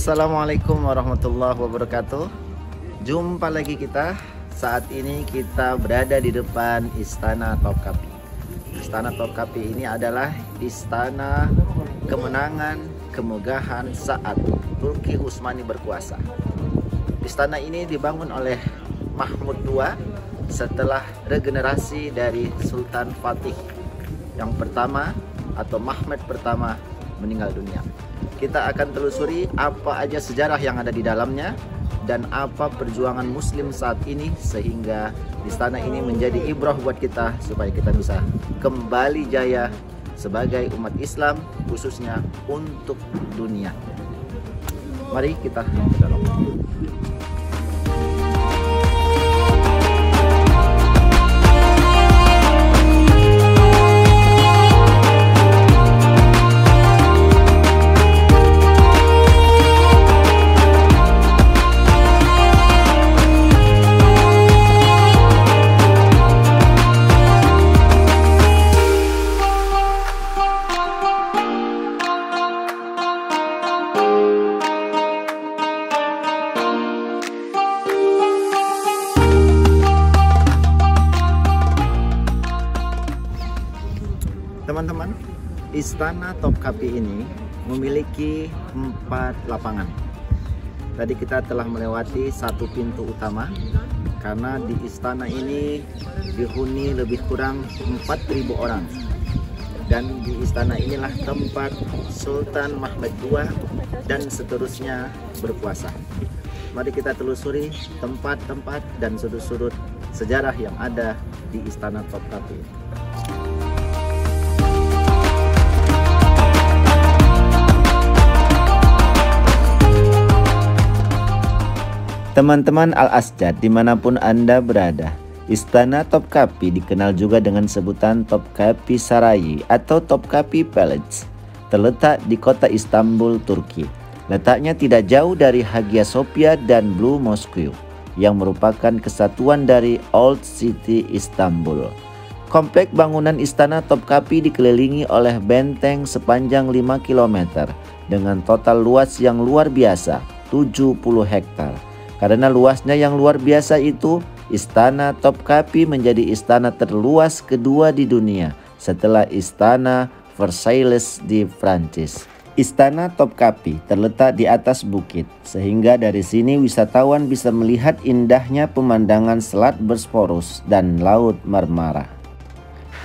Assalamualaikum warahmatullahi wabarakatuh. Jumpa lagi kita. Saat ini kita berada di depan Istana Topkapi. Istana Topkapi ini adalah istana kemenangan, kemegahan saat Turki Utsmani berkuasa. Istana ini dibangun oleh Mahmud II setelah regenerasi dari Sultan Fatih yang pertama atau Mehmed pertama meninggal dunia. Kita akan telusuri apa aja sejarah yang ada di dalamnya dan apa perjuangan muslim saat ini sehingga istana ini menjadi ibrah buat kita supaya kita bisa kembali jaya sebagai umat Islam khususnya untuk dunia. Mari kita ke dalam. Teman-teman, Istana Topkapi ini memiliki 4 lapangan. Tadi kita telah melewati satu pintu utama karena di istana ini dihuni lebih kurang 4.000 orang. Dan di istana inilah tempat Sultan Mehmed II dan seterusnya berkuasa. Mari kita telusuri tempat-tempat dan sudut-sudut sejarah yang ada di Istana Topkapi. Teman-teman Al-Asjad dimanapun Anda berada, Istana Topkapi dikenal juga dengan sebutan Topkapi Sarayı atau Topkapi Palace. Terletak di kota Istanbul, Turki. Letaknya tidak jauh dari Hagia Sophia dan Blue Mosque yang merupakan kesatuan dari Old City Istanbul. Komplek bangunan Istana Topkapi dikelilingi oleh benteng sepanjang 5 km dengan total luas yang luar biasa, 70 hektar. Karena luasnya yang luar biasa itu, Istana Topkapi menjadi istana terluas kedua di dunia setelah Istana Versailles di Prancis. Istana Topkapi terletak di atas bukit, sehingga dari sini wisatawan bisa melihat indahnya pemandangan Selat Bosporus dan Laut Marmara.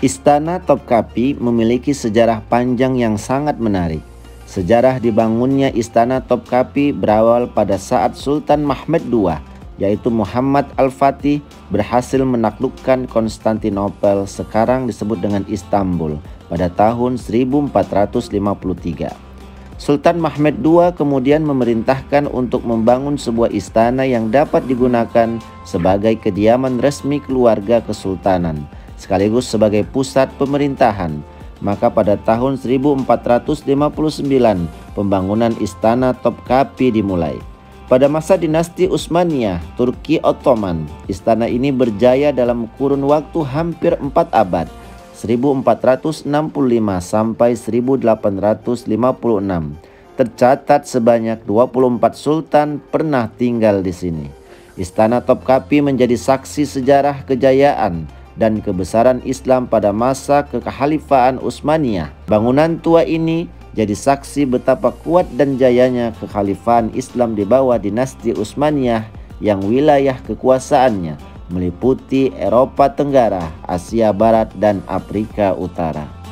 Istana Topkapi memiliki sejarah panjang yang sangat menarik. Sejarah dibangunnya Istana Topkapi berawal pada saat Sultan Mehmed II, yaitu Muhammad Al-Fatih, berhasil menaklukkan Konstantinopel, sekarang disebut dengan Istanbul, pada tahun 1453. Sultan Mehmed II kemudian memerintahkan untuk membangun sebuah istana yang dapat digunakan sebagai kediaman resmi keluarga kesultanan, sekaligus sebagai pusat pemerintahan. Maka pada tahun 1459 pembangunan Istana Topkapi dimulai. Pada masa dinasti Utsmaniyah, Turki Ottoman, istana ini berjaya dalam kurun waktu hampir 4 abad, 1465 sampai 1856. Tercatat sebanyak 24 sultan pernah tinggal di sini. Istana Topkapi menjadi saksi sejarah kejayaan dan kebesaran Islam pada masa kekhalifaan Utsmaniyah. Bangunan tua ini jadi saksi betapa kuat dan jayanya kekhalifahan Islam di bawah dinasti Utsmaniyah yang wilayah kekuasaannya meliputi Eropa Tenggara, Asia Barat, dan Afrika Utara.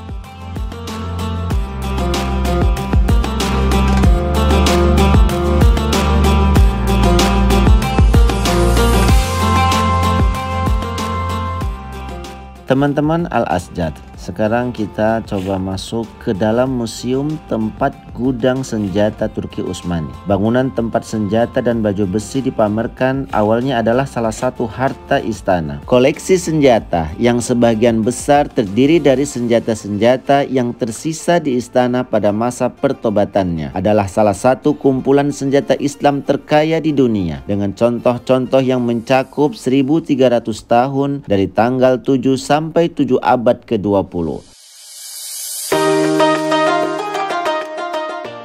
Teman-teman Al-Asjad, sekarang kita coba masuk ke dalam museum tempat gudang senjata Turki Utsmani. Bangunan tempat senjata dan baju besi dipamerkan awalnya adalah salah satu harta istana. Koleksi senjata yang sebagian besar terdiri dari senjata-senjata yang tersisa di istana pada masa pertobatannya adalah salah satu kumpulan senjata Islam terkaya di dunia dengan contoh-contoh yang mencakup 1300 tahun dari tanggal 7 sampai 7 abad ke-20.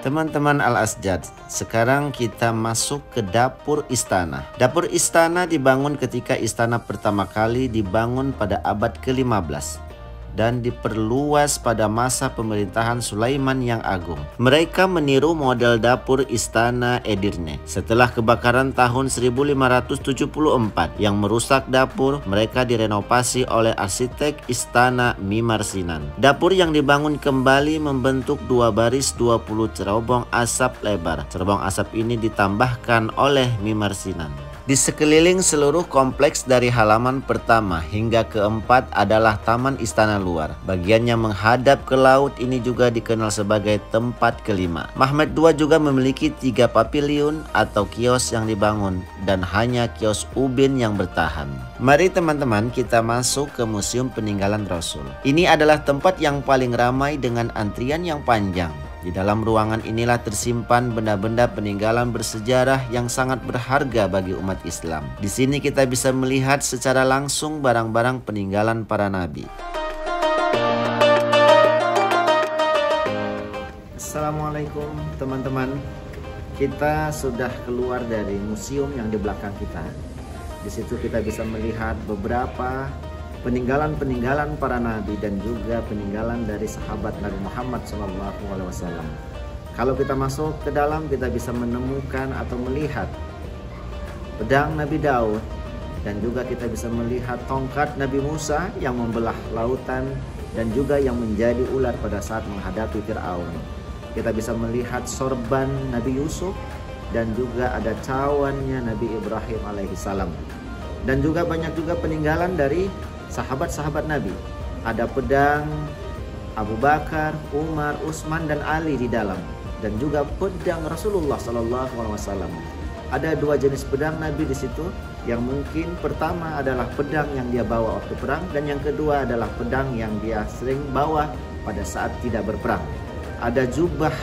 Teman-teman Al-Asjad, sekarang kita masuk ke dapur istana. Dapur istana dibangun ketika istana pertama kali dibangun pada abad ke-15 dan diperluas pada masa pemerintahan Sulaiman yang Agung. Mereka meniru model dapur istana Edirne. Setelah kebakaran tahun 1574 yang merusak dapur, mereka direnovasi oleh arsitek istana Mimar Sinan. Dapur yang dibangun kembali membentuk 2 baris 20 cerobong asap lebar. Cerobong asap ini ditambahkan oleh Mimar Sinan. Di sekeliling seluruh kompleks dari halaman pertama hingga keempat adalah taman istana luar. Bagian yang menghadap ke laut ini juga dikenal sebagai tempat kelima. Mehmed II juga memiliki 3 pavilion atau kios yang dibangun dan hanya kios Ubin yang bertahan. Mari teman-teman kita masuk ke Museum Peninggalan Rasul. Ini adalah tempat yang paling ramai dengan antrian yang panjang. Di dalam ruangan inilah tersimpan benda-benda peninggalan bersejarah yang sangat berharga bagi umat Islam. Di sini kita bisa melihat secara langsung barang-barang peninggalan para nabi. Assalamualaikum teman-teman. Kita sudah keluar dari museum yang di belakang kita. Di situ kita bisa melihat beberapa peninggalan-peninggalan para nabi dan juga peninggalan dari sahabat Nabi Muhammad SAW. Kalau kita masuk ke dalam, kita bisa menemukan atau melihat pedang Nabi Daud dan juga kita bisa melihat tongkat Nabi Musa yang membelah lautan dan juga yang menjadi ular pada saat menghadapi Fir'aun. Kita bisa melihat sorban Nabi Yusuf dan juga ada cawannya Nabi Ibrahim alaihissalam. Dan juga banyak juga peninggalan dari sahabat-sahabat Nabi. Ada pedang Abu Bakar, Umar, Utsman dan Ali di dalam, dan juga pedang Rasulullah SAW. Ada 2 jenis pedang Nabi di situ, yang mungkin pertama adalah pedang yang dia bawa waktu perang, dan yang kedua adalah pedang yang dia sering bawa pada saat tidak berperang. Ada jubah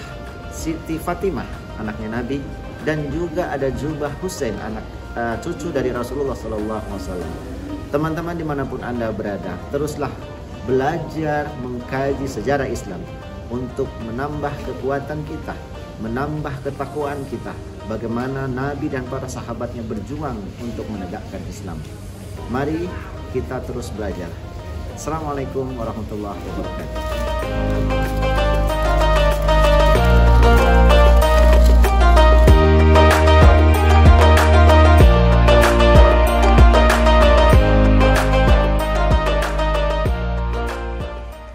Siti Fatimah, anaknya Nabi, dan juga ada jubah Husain, anak cucu dari Rasulullah SAW. Teman-teman dimanapun Anda berada, teruslah belajar mengkaji sejarah Islam untuk menambah kekuatan kita, menambah ketakwaan kita, bagaimana Nabi dan para sahabatnya berjuang untuk menegakkan Islam. Mari kita terus belajar. Assalamualaikum warahmatullahi wabarakatuh.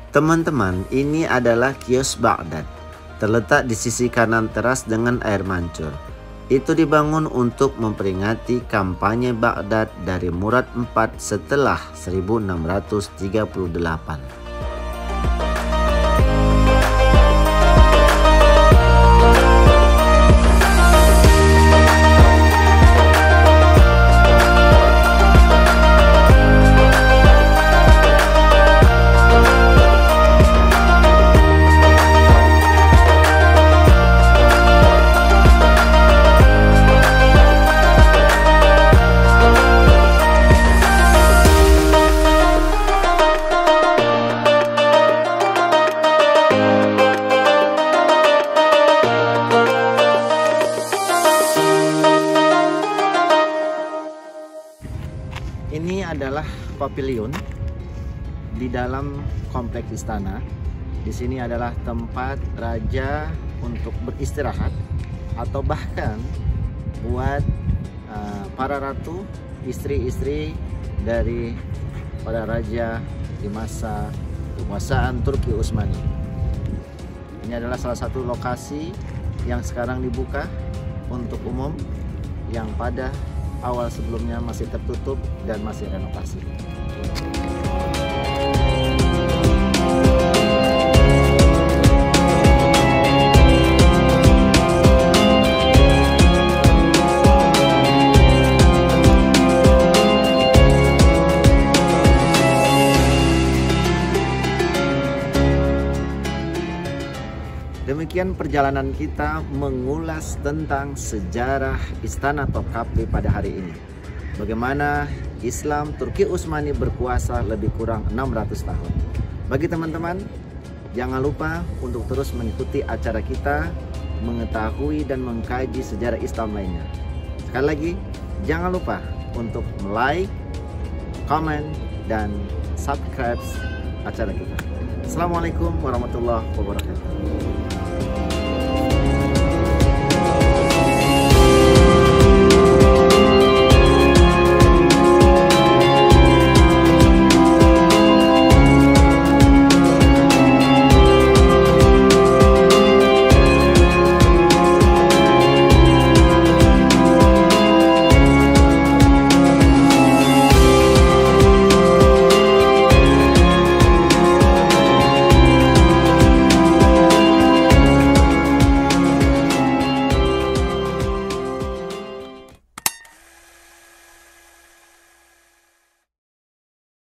Teman-teman, ini adalah kios Baghdad. Terletak di sisi kanan teras dengan air mancur. Itu dibangun untuk memperingati kampanye Baghdad dari Murad IV setelah 1638. Ini adalah pavilion di dalam kompleks istana. Di sini adalah tempat raja untuk beristirahat atau bahkan buat para ratu, istri-istri dari para raja di masa kekuasaan Turki Utsmani. Ini adalah salah satu lokasi yang sekarang dibuka untuk umum, yang pada awal sebelumnya masih tertutup dan masih renovasi. Demikian perjalanan kita mengulas tentang sejarah Istana Topkapi pada hari ini. Bagaimana Islam Turki Utsmani berkuasa lebih kurang 600 tahun. Bagi teman-teman, jangan lupa untuk terus mengikuti acara kita mengetahui dan mengkaji sejarah Islam lainnya. Sekali lagi, jangan lupa untuk like, comment, dan subscribe acara kita. Assalamualaikum warahmatullahi wabarakatuh.